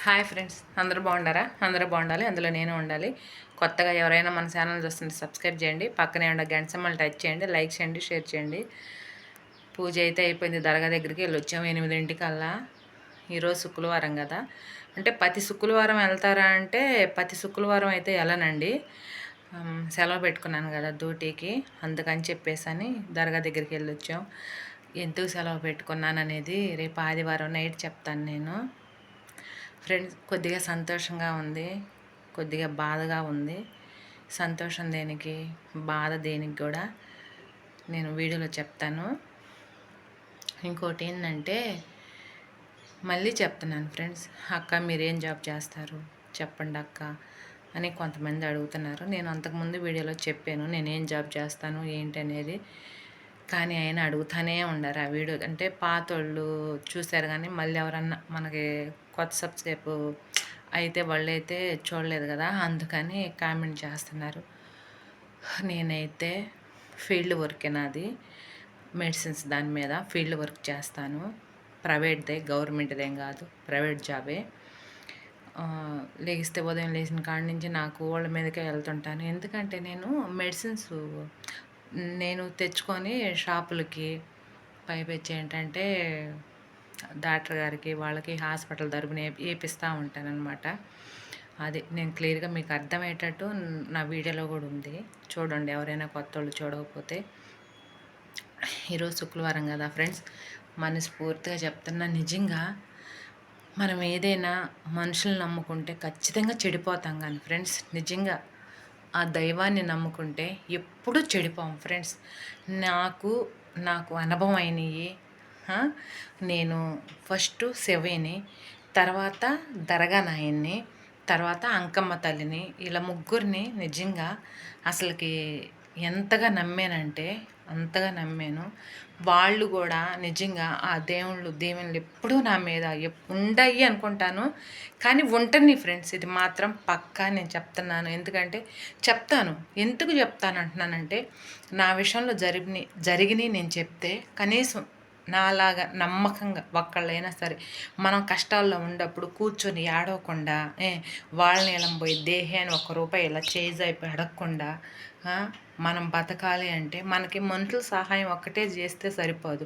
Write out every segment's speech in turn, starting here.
Hi friends, అందరూ బాగుండారా? అందరూ బాగుండాలి, అందులో నేను ఉండాలి. కొత్తగా ఎవరైనా మన ఛానల్ చూస్తుంటే సబ్స్క్రైబ్ చేయండి, పక్కనే ఉన్న గంట సింబల్ టచ్ చేయండి, లైక్ చేయండి, షేర్ చేయండి. పూజ అయితే అయిపోయింది, దర్గా దగ్గరికి వెళ్ళి వచ్చాము 8:00కల్లా. ఈరోజు శుక్రవారం కదా, అంటే ప్రతి శుక్రవారం వెళ్తారా అంటే ప్రతి శుక్రవారం అయితే వెళ్ళనండి. సెలవు పెట్టుకున్నాను కదా డ్యూటీకి, అందుకని చెప్పేసి దర్గా దగ్గరికి వెళ్ళి వచ్చాం. ఎందుకు సెలవు పెట్టుకున్నాను అనేది రేపు ఆదివారం నైట్ చెప్తాను నేను. ఫ్రెండ్స్, కొద్దిగా సంతోషంగా ఉంది, కొద్దిగా బాధగా ఉంది. సంతోషం దేనికి, బాధ దేనికి కూడా నేను వీడియోలో చెప్తాను. ఇంకోటి ఏంటంటే, మళ్ళీ చెప్తున్నాను ఫ్రెండ్స్, అక్క మీరేం జాబ్ చేస్తారు చెప్పండి అక్క అని కొంతమంది అడుగుతున్నారు. నేను అంతకుముందు వీడియోలో చెప్పాను నేనేం జాబ్ చేస్తాను ఏంటి అనేది, కానీ ఆయన అడుగుతూనే ఉండారు ఆ వీడియో. అంటే పాతోళ్ళు చూశారు కానీ మళ్ళీ ఎవరన్నా మనకి కొత్త సబ్స్క్రైబ్ అయితే వాళ్ళైతే చూడలేదు కదా, అందుకని కామెంట్ చేస్తున్నారు. నేనైతే ఫీల్డ్ వర్క్ నాది, మెడిసిన్స్ దాని మీద ఫీల్డ్ వర్క్ చేస్తాను. ప్రైవేట్దే, గవర్నమెంట్దేం కాదు, ప్రైవేట్ జాబే. లేగిస్తే ఉదయం లేచిన కాడి నుంచి నాకు వాళ్ళ మీదకే వెళ్తుంటాను. ఎందుకంటే నేను మెడిసిన్స్ నేను తెచ్చుకొని షాపులకి పైపెచ్చి ఏంటంటే డాక్టర్ గారికి వాళ్ళకి హాస్పిటల్ తరపున వేపిస్తూ ఉంటానన్నమాట. అది నేను క్లియర్గా మీకు అర్థమయ్యేటట్టు నా వీడియోలో కూడా ఉంది, చూడండి ఎవరైనా కొత్త వాళ్ళు చూడకపోతే. ఈరోజు శుక్రవారం కదా ఫ్రెండ్స్, మనస్ఫూర్తిగా చెప్తున్నా, నిజంగా మనం ఏదైనా మనుషులను నమ్ముకుంటే ఖచ్చితంగా చెడిపోతాం. కానీ ఫ్రెండ్స్, నిజంగా ఆ దైవాన్ని నమ్ముకుంటే ఎప్పుడూ చెడిపోం ఫ్రెండ్స్. నాకు అనుభవం అయినవి. నేను ఫస్ట్ శివయ్యని, తర్వాత దర్గా నాయన్ని, తర్వాత అంకమ్మ తల్లిని, ఇలా ముగ్గురిని నిజంగా అసలుకి ఎంతగా నమ్మానంటే అంతగా నమ్మాను. వాళ్ళు కూడా నిజంగా ఆ దేవుళ్ళు ఎప్పుడూ నా మీద ఉండయి అనుకుంటాను. కానీ ఉంటుంది ఫ్రెండ్స్, ఇది మాత్రం పక్కా నేను చెప్తున్నాను. ఎందుకంటే చెప్తాను, ఎందుకు చెప్తాను అంటున్నానంటే, నా విషయంలో జరిగినాయి నేను చెప్తే కనీసం నాలాగా నమ్మకంగా ఒక్కళ్ళైనా సరే, మనం కష్టాల్లో ఉన్నప్పుడు కూర్చొని ఏడవకుండా, వాళ్ళని ఇలా పోయి దేహాన్ని ₹1 ఇలా అయిపోయి అడగకుండా మనం బతకాలి అంటే మనకి మనుషుల సహాయం ఒక్కటే చేస్తే సరిపోదు,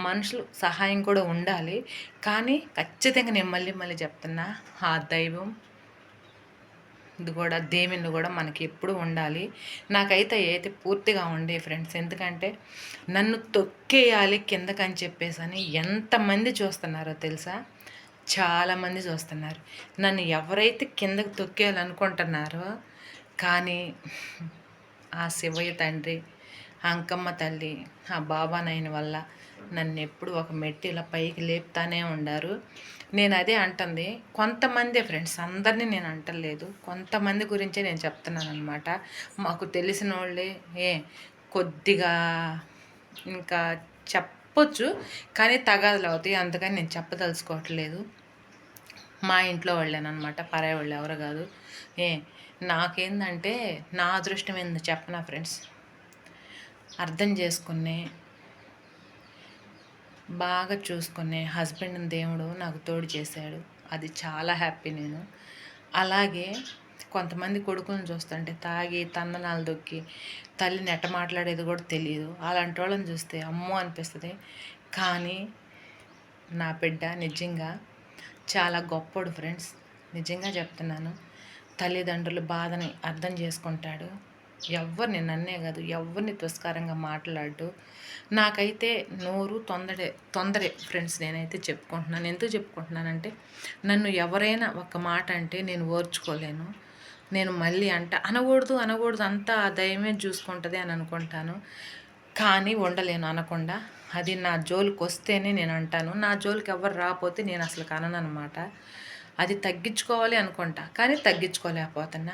మనుషులు సహాయం కూడా ఉండాలి. కానీ ఖచ్చితంగా నేను మళ్ళీ చెప్తున్నా, ఆ దైవం ఇది కూడా దేవుళ్ళు కూడా మనకి ఎప్పుడు ఉండాలి. నాకైతే అయితే పూర్తిగా ఉండే ఫ్రెండ్స్. ఎందుకంటే నన్ను తొక్కేయాలి కిందకని చెప్పేసి ఎంతమంది చూస్తున్నారో తెలుసా, చాలామంది చూస్తున్నారు. నన్ను ఎవరైతే కిందకు తొక్కేయాలనుకుంటున్నారో, కానీ ఆ శివయ్య తండ్రి, ఆ అంకమ్మ తల్లి, ఆ బాబా నాయన వల్ల నన్ను ఎప్పుడు ఒక మెట్టు ఇలా పైకి లేపుతానే ఉండారు. నేను అదే అంటుంది, కొంతమంది ఫ్రెండ్స్, అందరినీ నేను అంటలేదు, కొంతమంది గురించే నేను చెప్తున్నాను అనమాట. మాకు తెలిసిన వాళ్ళే కొద్దిగా ఇంకా చెప్పొచ్చు, కానీ తగాదులు అవుతాయి, అందుకని నేను చెప్పదలుచుకోవట్లేదు. మా ఇంట్లో వాళ్ళేనమాట, పరాయి వాళ్ళు ఎవరు కాదు. నాకేందంటే నా అదృష్టం ఏందో చెప్పనా ఫ్రెండ్స్, అర్థం చేసుకునే, బాగా చూసుకునే హస్బెండ్ని దేవుడు నాకు తోడు చేశాడు. అది చాలా హ్యాపీ నేను. అలాగే కొంతమంది కొడుకులను చూస్తుంటే తాగి తందనాలు దొక్కి తల్లిని ఎట్ట మాట్లాడేది కూడా తెలియదు. అలాంటి వాళ్ళని చూస్తే అమ్మో అనిపిస్తుంది. కానీ నా బిడ్డ నిజంగా చాలా గొప్పోడు ఫ్రెండ్స్, నిజంగా చెప్తున్నాను. తల్లిదండ్రుల బాధని అర్థం చేసుకుంటాడు. ఎవరిని, నన్నే కాదు ఎవరిని తుస్కారంగా మాట్లాడు. నాకైతే నోరు తొందరే ఫ్రెండ్స్. నేనైతే చెప్పుకుంటున్నాను, ఎందుకు చెప్పుకుంటున్నానంటే, నన్ను ఎవరైనా ఒక మాట అంటే నేను ఓర్చుకోలేను. నేను మళ్ళీ అనకూడదు అంతా ఆ దైవమే చూసుకుంటుంది అని అనుకుంటాను. కానీ ఉండలేను అనకుండా. అది నా జోలికి వస్తేనే నేను అంటాను, నా జోలికి ఎవరు రాకపోతే నేను అసలు అనను అనమాట. అది తగ్గించుకోవాలి అనుకుంటా, కానీ తగ్గించుకోలేకపోతున్నా.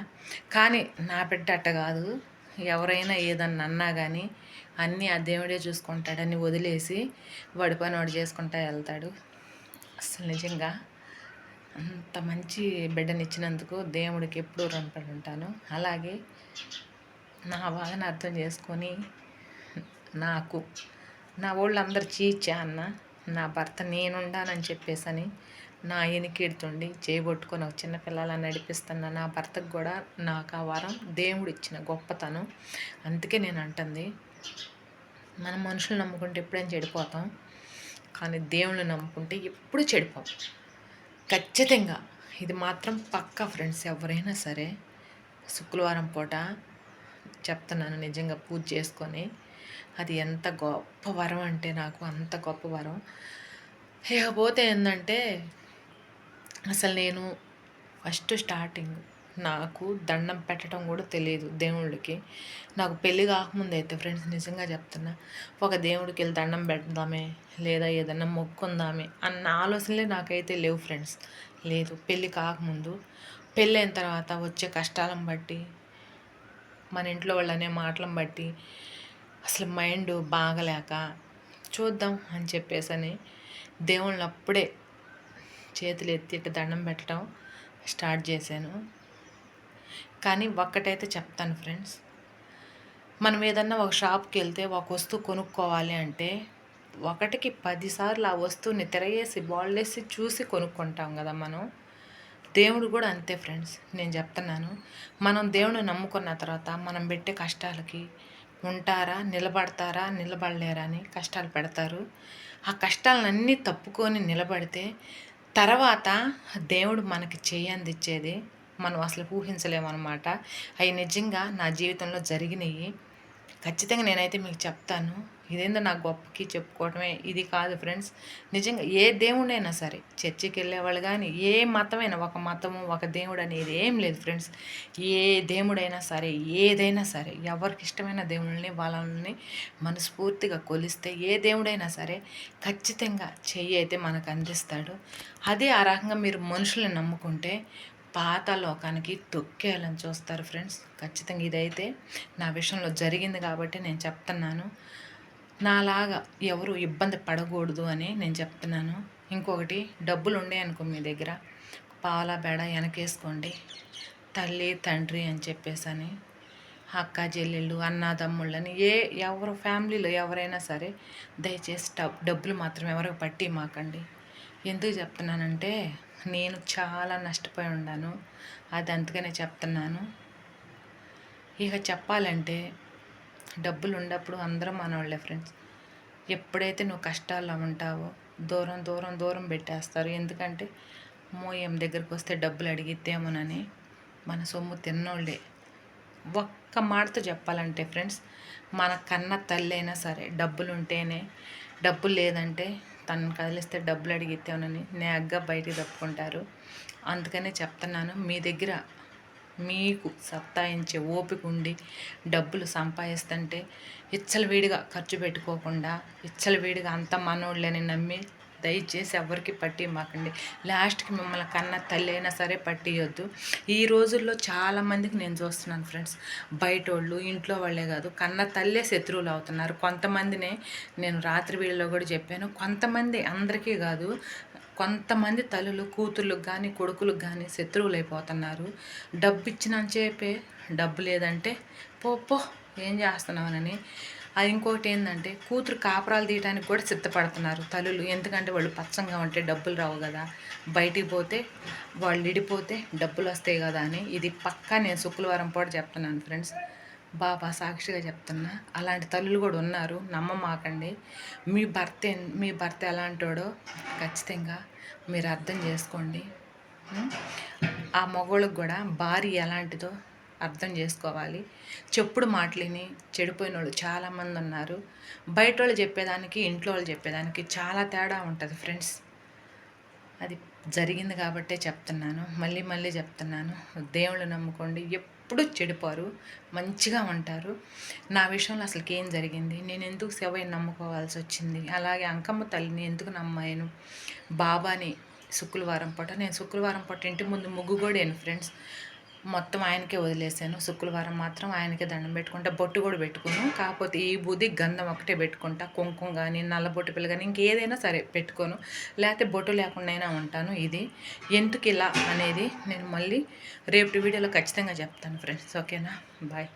కానీ నా బిడ్డ అట్ట కాదు, ఎవరైనా ఏదన్నా అన్నా కానీ అన్నీ ఆ దేవుడే చూసుకుంటాడని వదిలేసి వాడి పని వాడు చేసుకుంటా వెళ్తాడు. అసలు నిజంగా అంత మంచి బిడ్డనిచ్చినందుకు దేవుడికి ఎప్పుడూ రుణపడి ఉంటాను. అలాగే నా బాధను అర్థం చేసుకొని నాకు నా వాళ్ళందరూ చీచా అన్న, నా భర్త నేనుండానని చెప్పేసని నా ఎనికెడుతుండి చేయబట్టుకొని ఒక చిన్న పిల్లలా నడిపిస్తున్న నా భర్తకు కూడా నాకు ఆ వరం దేవుడు ఇచ్చిన గొప్పతనం. అందుకే నేను అంటుంది, మనం మనుషులు నమ్ముకుంటే ఎప్పుడైనా చెడిపోతాం, కానీ దేవుని నమ్ముకుంటే ఎప్పుడు చెడిపోం. ఖచ్చితంగా ఇది మాత్రం పక్కా ఫ్రెండ్స్. ఎవరైనా సరే శుక్రవారం పూట చెప్తున్నాను, నిజంగా పూజ చేసుకొని, అది ఎంత గొప్ప వరం అంటే నాకు అంత గొప్ప వరం. ఇకపోతే ఏంటంటే, అసలు నేను ఫస్ట్ స్టార్టింగ్ నాకు దండం పెట్టడం కూడా తెలియదు దేవుళ్ళకి. నాకు పెళ్ళి కాకముందు అయితే ఫ్రెండ్స్ నిజంగా చెప్తున్నా, ఒక దేవుడికి వెళ్ళి దండం పెడదామే, లేదా ఏదన్నా మొక్కుందామే అన్న ఆలోచనలే నాకైతే లేవు ఫ్రెండ్స్. లేదు, పెళ్ళి కాకముందు. పెళ్ళైన తర్వాత వచ్చే కష్టాలను బట్టి, మన ఇంట్లో వాళ్ళనే మాటలను బట్టి, అసలు మైండ్ బాగలేక చూద్దాం అని చెప్పేసని దేవుళ్ళని అప్పుడే చేతులు ఎత్తి ఇట్ట దండం పెట్టడం స్టార్ట్ చేశాను. కానీ ఒక్కటైతే చెప్తాను ఫ్రెండ్స్, మనం ఏదన్నా ఒక షాప్కి వెళ్తే ఒక వస్తువు కొనుక్కోవాలి అంటే ఒకటికి 10 సార్లు ఆ వస్తువుని తిరగేసి బాల్లేసి చూసి కొనుక్కుంటాం కదా మనం. దేవుడు కూడా అంతే ఫ్రెండ్స్. నేను చెప్తున్నాను, మనం దేవుని నమ్ముకున్న తర్వాత మనం పెట్టే కష్టాలకి ఉంటారా, నిలబడతారా, నిలబడలేరా అని కష్టాలు పెడతారు. ఆ కష్టాలన్నీ తప్పుకొని నిలబడితే తర్వాత దేవుడు మనకి చెయ్యి అందించేది మనం అసలు ఊహించలేమన్నమాట. అవి నిజంగా నా జీవితంలో జరిగినాయి. ఖచ్చితంగా నేనైతే మీకు చెప్తాను. ఇదేందో నా గొప్పకి చెప్పుకోవటమే ఇది కాదు ఫ్రెండ్స్. నిజంగా ఏ దేవుడైనా సరే, చర్చికి వెళ్ళేవాళ్ళు కానీ, ఏ మతమైనా, ఒక మతము ఒక దేవుడు అనేది ఏం లేదు ఫ్రెండ్స్. ఏ దేవుడైనా సరే, ఏదైనా సరే, ఎవరికి ఇష్టమైన దేవుళ్ళని వాళ్ళని మనస్ఫూర్తిగా కొలిస్తే ఏ దేవుడైనా సరే ఖచ్చితంగా చెయ్యి అయితే మనకు అందిస్తాడు. అదే ఆ రకంగా మీరు మనుషుల్ని నమ్ముకుంటే పాత లోకానికి తొక్కేయాలని చూస్తారు ఫ్రెండ్స్. ఖచ్చితంగా ఇదైతే నా విషయంలో జరిగింది కాబట్టి నేను చెప్తున్నాను. నాలాగా ఎవరు ఇబ్బంది పడకూడదు అని నేను చెప్తున్నాను. ఇంకొకటి, డబ్బులు ఉన్నాయనుకో మీ దగ్గర, పాల బేడ వెనకేసుకోండి. తల్లి తండ్రి అని చెప్పేసని, అక్క చెల్లెళ్ళు అన్నదమ్ముళ్ళని ఎవరు ఫ్యామిలీలో ఎవరైనా సరే దయచేసి డబ్బులు మాత్రం ఎవరికి పట్టి మాకండి. ఎందుకు చెప్తున్నానంటే నేను చాలా నష్టపోయి ఉన్నాను. అది అందుకనే చెప్తున్నాను. ఇక చెప్పాలంటే డబ్బులు ఉన్నప్పుడు అందరం మనవాళ్ళే ఫ్రెండ్స్. ఎప్పుడైతే నువ్వు కష్టాల్లో ఉంటావో దూరం దూరం దూరం పెట్టేస్తారు. ఎందుకంటే మోయం దగ్గరికి వస్తే డబ్బులు అడిగిద్దేమోనని మన సొమ్ము తిన్నోళ్ళే. ఒక్క మాటతో చెప్పాలంటే ఫ్రెండ్స్, మన కన్న తల్లి అయినా సరే డబ్బులు ఉంటేనే, డబ్బులు లేదంటే తనను కదిలిస్తే డబ్బులు అడిగితేనని నేగ్గా బయటికి తప్పుకుంటారు. అందుకనే చెప్తున్నాను, మీ దగ్గర మీకు సత్తాయించే ఓపిక ఉండి డబ్బులు సంపాదిస్తుంటే విచ్చలవిడిగా ఖర్చు పెట్టుకోకుండా, విచ్చలవిడిగా అంత మనోళ్ళని నమ్మి దయచేసి ఎవరికి పట్టి మాకండి. లాస్ట్కి మిమ్మల్ని కన్న తల్లి అయినా సరే పట్టియొద్దు. ఈ రోజుల్లో చాలామందికి నేను చూస్తున్నాను ఫ్రెండ్స్, బయటోళ్ళు ఇంట్లో వాళ్ళే కాదు, కన్న తల్లే శత్రువులు అవుతున్నారు. కొంతమందినే నేను రాత్రి వేళలో కూడా చెప్పాను, కొంతమంది, అందరికీ కాదు, కొంతమంది తల్లులు కూతుర్లకు కానీ కొడుకులకు కానీ శత్రువులు అయిపోతున్నారు. డబ్బు ఇచ్చినంత చెప్పే డబ్బు లేదంటే పో ఏం చేస్తున్నామని. అది ఇంకోటి ఏంటంటే, కూతురు కాపురాలు తీయడానికి కూడా సిద్ధపడుతున్నారు తల్లులు. ఎందుకంటే వాళ్ళు పచ్చంగా ఉంటే డబ్బులు రావు కదా, బయటికి పోతే వాళ్ళు ఇడిపోతే డబ్బులు వస్తాయి కదా అని. ఇది పక్కా నేను శుక్రవారం పూట చెప్తున్నాను ఫ్రెండ్స్, బాబా సాక్షిగా చెప్తున్నా. అలాంటి తల్లులు కూడా ఉన్నారు, నమ్మమాకండి. మీ భర్త ఎలాంటోడో ఖచ్చితంగా మీరు అర్థం చేసుకోండి. ఆ మగోళ్ళకి కూడా భార్య ఎలాంటిదో అర్థం చేసుకోవాలి. చెప్పుడు మాటలిని చెడిపోయిన వాళ్ళు చాలామంది ఉన్నారు. బయట వాళ్ళు చెప్పేదానికి ఇంట్లో వాళ్ళు చెప్పేదానికి చాలా తేడా ఉంటుంది ఫ్రెండ్స్. అది జరిగింది కాబట్టే చెప్తున్నాను, మళ్ళీ మళ్ళీ చెప్తున్నాను. దేవుళ్ళు నమ్ముకోండి, ఎప్పుడు చెడిపోరు, మంచిగా ఉంటారు. నా విషయంలో అసలుకి ఏం జరిగింది, నేను ఎందుకు శివయ్యని నమ్ముకోవాల్సి వచ్చింది, అలాగే అంకమ్మ తల్లిని ఎందుకు నమ్మాను, బాబాని శుక్రవారం పూట, నేను శుక్రవారం పూట ఇంటి ముందు ముగ్గు కూడా ఫ్రెండ్స్ మొత్తం ఆయనకే వదిలేసాను. శుక్రవారం మాత్రం ఆయనకే దండం పెట్టుకుంటా, బొట్టు కూడా పెట్టుకును. కాకపోతే ఈ బూది గంధం ఒకటే పెట్టుకుంటా, కుంకుమ కానీ నల్ల బొట్టు పిల్ల కానీ ఇంకేదైనా సరే పెట్టుకోను, లేకపోతే బొట్టు లేకుండా ఉంటాను. ఇది ఎందుకు ఇలా అనేది నేను మళ్ళీ రేపటి వీడియోలో ఖచ్చితంగా చెప్తాను ఫ్రెండ్స్. ఓకేనా, బాయ్.